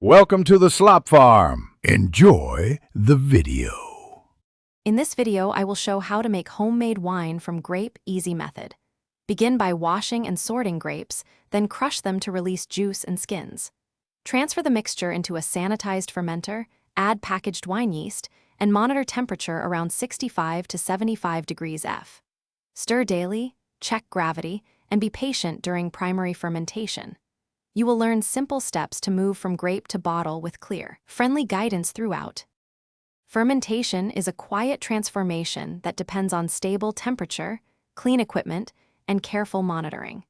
Welcome to the Slop Farm. Enjoy the video. In this video, I will show how to make homemade wine from grape easy method. Begin by washing and sorting grapes, then crush them to release juice and skins. Transfer the mixture into a sanitized fermenter, add packaged wine yeast, and monitor temperature around 65 to 75 degrees F. Stir daily, check gravity, and be patient during primary fermentation. You will learn simple steps to move from grape to bottle with clear, friendly guidance throughout. Fermentation is a quiet transformation that depends on stable temperature, clean equipment, and careful monitoring.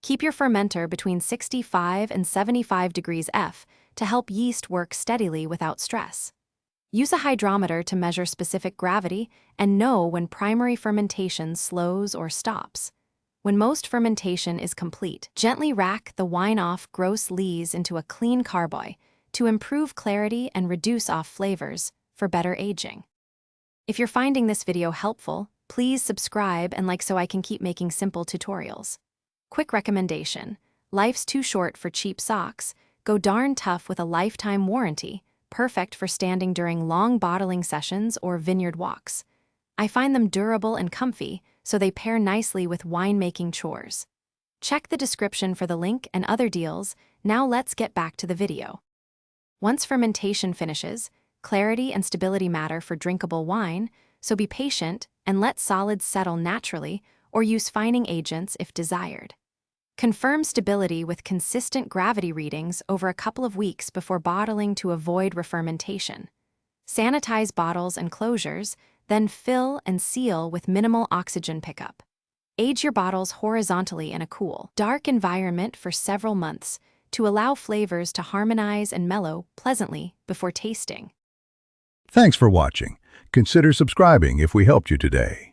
Keep your fermenter between 65 and 75 degrees F to help yeast work steadily without stress. Use a hydrometer to measure specific gravity and know when primary fermentation slows or stops. When most fermentation is complete, gently rack the wine off gross lees into a clean carboy to improve clarity and reduce off flavors for better aging. If you're finding this video helpful, please subscribe and like so I can keep making simple tutorials. Quick recommendation: life's too short for cheap socks. Go darn tough with a lifetime warranty, perfect for standing during long bottling sessions or vineyard walks. I find them durable and comfy, so they pair nicely with winemaking chores. Check the description for the link and other deals. Now let's get back to the video. Once fermentation finishes, clarity and stability matter for drinkable wine, so be patient and let solids settle naturally or use fining agents if desired. Confirm stability with consistent gravity readings over a couple of weeks before bottling to avoid refermentation. Sanitize bottles and closures, then fill and seal with minimal oxygen pickup. Age your bottles horizontally in a cool, dark environment for several months to allow flavors to harmonize and mellow pleasantly before tasting. Thanks for watching. Consider subscribing if we helped you today.